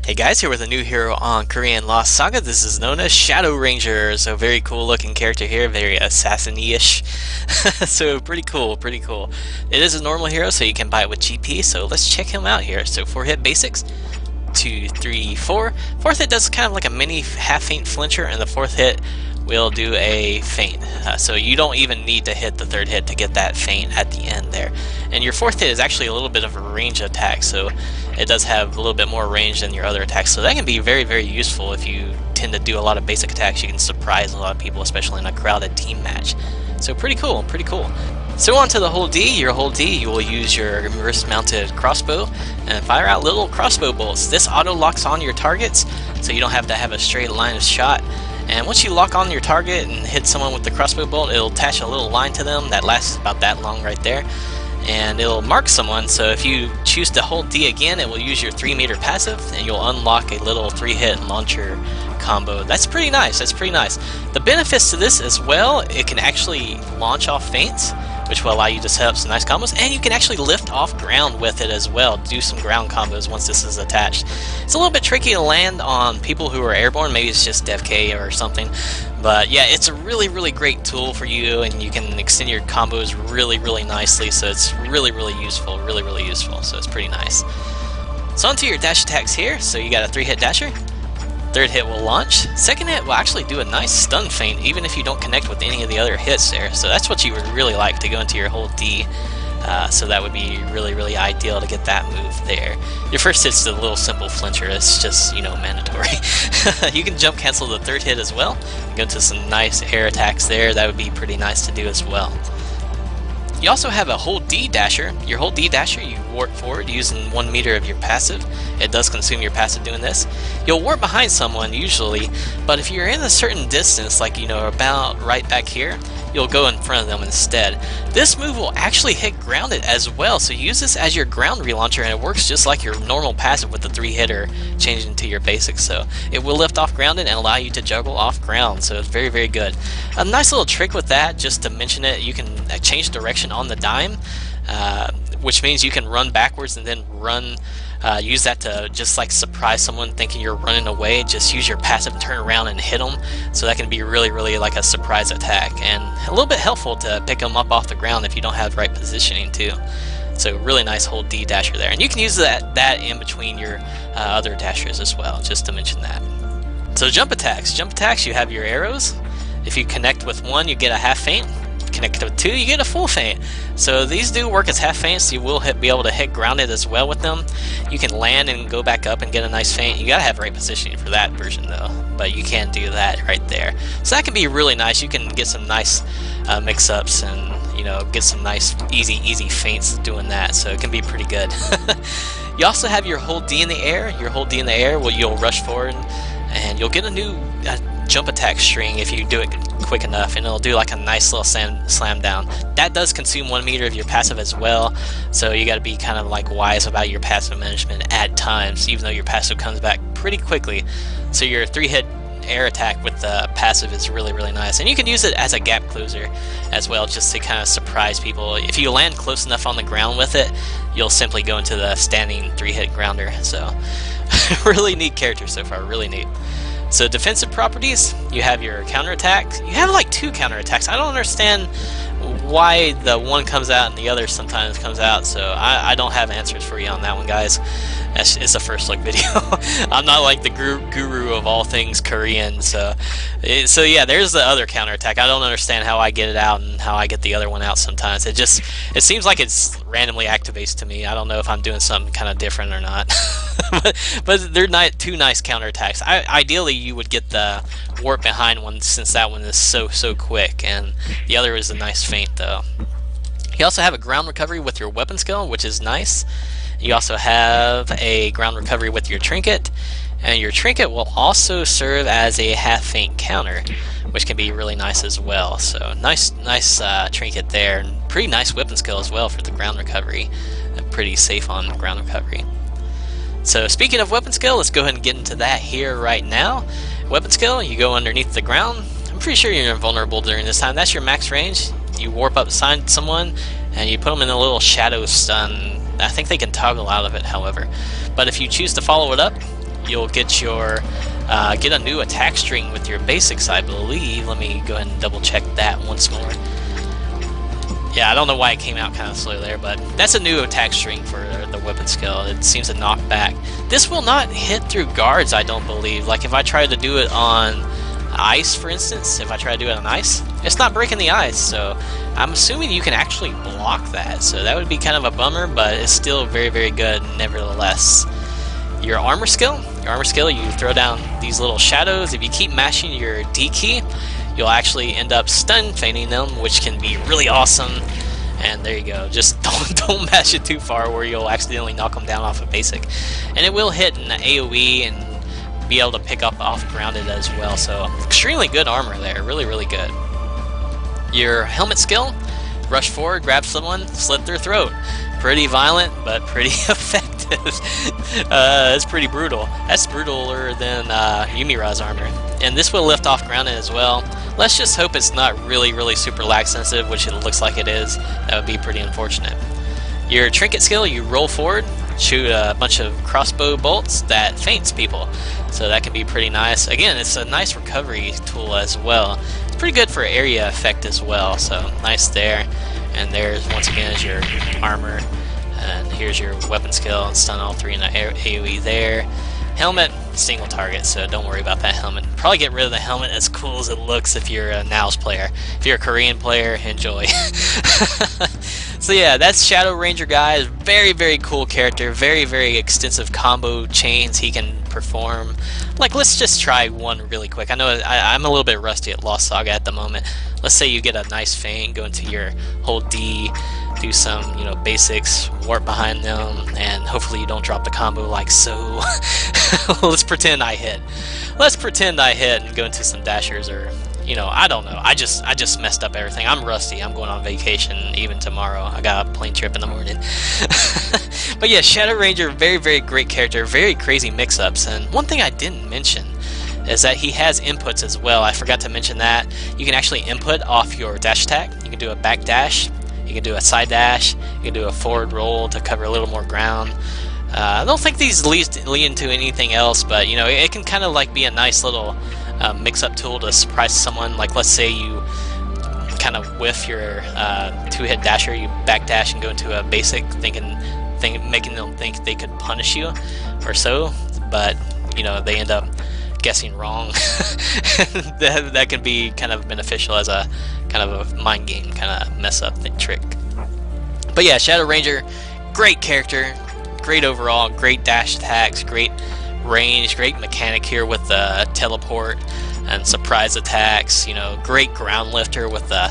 Hey guys, here with a new hero on Korean Lost Saga. This is known as Shadow Ranger. So very cool looking character here, very assassin-ish. So pretty cool, pretty cool. It is a normal hero, so you can buy it with GP, so let's check him out here. So 4-hit basics, 2, 3, 4. Fourth hit does kind of like a mini half-feint flincher, and the fourth hit will do a feint. So you don't even need to hit the third hit to get that feint at the end there. And your fourth hit is actually a little bit of a range attack, so it does have a little bit more range than your other attacks. So that can be very, very useful if you tend to do a lot of basic attacks. You can surprise a lot of people, especially in a crowded team match. So pretty cool, pretty cool. So on to the hold D. Your hold D, you will use your wrist-mounted crossbow and fire out little crossbow bolts. This auto locks on your targets, so you don't have to have a straight line of shot. And once you lock on your target and hit someone with the crossbow bolt, it'll attach a little line to them that lasts about that long right there. And it'll mark someone, so if you choose to hold D again, it will use your 3-meter passive, and you'll unlock a little 3-hit launcher combo. That's pretty nice, that's pretty nice. The benefits to this as well, it can actually launch off feints, which will allow you to set up some nice combos, and you can actually lift off ground with it as well, do some ground combos once this is attached. It's a little bit tricky to land on people who are airborne, maybe it's just DevK or something, but yeah, it's a really, really great tool for you, and you can extend your combos really, really nicely, so it's really, really useful, so it's pretty nice. So onto your dash attacks here, so you got a 3-hit dasher. Third hit will launch. Second hit will actually do a nice stun feint, even if you don't connect with any of the other hits there. So that's what you would really like, to go into your hold D. So that would be really, really ideal to get that move there. Your first hit's the little simple flincher. It's just, you know, mandatory. You can jump cancel the third hit as well. Go into some nice air attacks there. That would be pretty nice to do as well. You also have a hold D dasher. Your hold D dasher, you warp forward using 1 meter of your passive. It does consume your passive doing this. You'll warp behind someone usually, but if you're in a certain distance, like, you know, about right back here, you'll go in front of them instead. This move will actually hit grounded as well, so use this as your ground relauncher, and it works just like your normal passive with the 3-hitter changed into your basics. So it will lift off grounded and allow you to juggle off ground, so it's very, very good. A nice little trick with that, just to mention it, you can change direction on the dime, which means you can run backwards and then run, use that to just like surprise someone thinking you're running away. Just use your passive and turn around and hit them, so that can be really, really like a surprise attack, and a little bit helpful to pick them up off the ground if you don't have the right positioning too. So really nice hold D dasher there, and you can use that in between your other dashers as well, just to mention that. So jump attacks, you have your arrows. If you connect with one, you get a half feint. Connect with 2, you get a full feint. So these do work as half feints. You will be able to hit grounded as well with them. You can land and go back up and get a nice feint. You gotta have right positioning for that version though, but you can do that right there. So that can be really nice. You can get some nice mix-ups and, you know, get some nice easy feints doing that. So it can be pretty good. You also have your hold D in the air. Your hold D in the air, well, you'll rush forward and you'll get a new jump attack string if you do it quick enough, and it'll do like a nice little slam down. That does consume 1 meter of your passive as well, so you got to be kind of like wise about your passive management at times, even though your passive comes back pretty quickly. So your 3-hit air attack with the passive is really, really nice, and you can use it as a gap closer as well, just to kind of surprise people. If you land close enough on the ground with it, you'll simply go into the standing 3-hit grounder. So really neat character so far, really neat. So defensive properties, you have your counterattack. You have like 2 counterattacks. I don't understand why the one comes out and the other sometimes comes out, so I don't have answers for you on that one, guys. It's a first look video. I'm not like the guru of all things Korean, so yeah, there's the other counterattack. I don't understand how I get it out and how I get the other one out sometimes. It seems like it's randomly activates to me. I don't know if I'm doing something kind of different or not. but they're 2 nice counterattacks. Ideally, you would get the warp behind one, since that one is so quick, and the other is a nice feint though. You also have a ground recovery with your weapon skill, which is nice. You also have a ground recovery with your trinket, and your trinket will also serve as a half feint counter, which can be really nice as well. So nice trinket there, and pretty nice weapon skill as well for the ground recovery. Pretty safe on ground recovery. So speaking of weapon skill, let's go ahead and get into that here right now. Weapon skill, you go underneath the ground. I'm pretty sure you're invulnerable during this time. That's your max range. You warp up beside someone and you put them in a little shadow stun. I think they can toggle out of it, however. But if you choose to follow it up, you'll get your get a new attack string with your basics, I believe. Let me go ahead and double check that once more. Yeah, I don't know why it came out kind of slow there, but that's a new attack string for the weapon skill. It seems to knock back. This will not hit through guards, I don't believe. Like if I try to do it on ice, for instance, if I try to do it on ice, it's not breaking the ice, so I'm assuming you can actually block that. So that would be kind of a bummer, but it's still very, very good nevertheless. Your armor skill, you throw down these little shadows. If you keep mashing your D key, you'll actually end up stun feigning them, which can be really awesome. And there you go. Just don't mash it too far where you'll accidentally knock them down off a basic. And it will hit an AoE and be able to pick up off grounded as well. So extremely good armor there. Really, really good. Your helmet skill, rush forward, grab someone, slit their throat. Pretty violent, but pretty effective. It's pretty brutal. That's brutaler than Yumira's armor. And this will lift off grounded as well. Let's just hope it's not really, really super lag sensitive, which it looks like it is. That would be pretty unfortunate. Your trinket skill, you roll forward, shoot a bunch of crossbow bolts that feints people. So that can be pretty nice. Again, it's a nice recovery tool as well. It's pretty good for area effect as well, so nice there. And there's, once again, is your armor. And here's your weapon skill, and stun all three in the AoE there. Helmet, single target, so don't worry about that helmet. Probably get rid of the helmet, as cool as it looks if you're a Now's player. If you're a Korean player, enjoy. So yeah, that's Shadow Ranger, guys. Very, very cool character. Very, very extensive combo chains he can perform. Like, let's just try one really quick. I know I'm a little bit rusty at Lost Saga at the moment. Let's say you get a nice feint, go into your hold D, do some, basics, warp behind them, and hopefully you don't drop the combo like so. Let's pretend I hit. Let's pretend I hit and go into some dashers, or I don't know. I just messed up everything. I'm rusty. I'm going on vacation even tomorrow. I got a plane trip in the morning. But yeah, Shadow Ranger, very, very great character. Very crazy mix-ups. And one thing I didn't mention is that he has inputs as well. I forgot to mention that. You can actually input off your dash attack. You can do a back dash. You can do a side dash. You can do a forward roll to cover a little more ground. I don't think these lead into anything else, but it can kind of like be a nice little mix-up tool to surprise someone. Like, let's say you kind of whiff your two-hit dasher, you backdash and go into a basic, making them think they could punish you or so, but they end up guessing wrong. that can be kind of beneficial as a kind of a mind game kind of mess up trick. But yeah, Shadow Ranger, great character, great overall, great dash attacks, great range, great mechanic here with the teleport and surprise attacks. Great ground lifter with the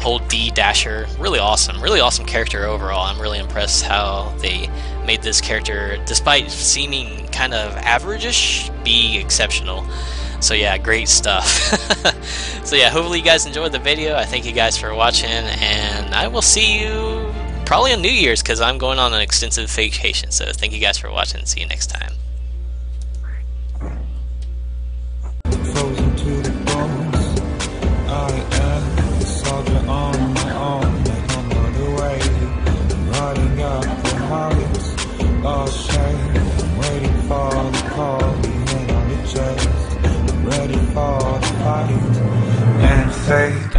hold D dasher. Really awesome character overall. I'm really impressed how they made this character, despite seeming kind of average-ish, be exceptional. So yeah, great stuff. So yeah, hopefully you guys enjoyed the video. I thank you guys for watching, and I will see you probably on New Year's, because I'm going on an extensive vacation. So thank you guys for watching. See you next time. Frozen to the bones, I am a soldier on my own. I come all the way, riding up the heights, all shame. I'm waiting for the call, the hand on the chest. I'm ready for the fight and fate.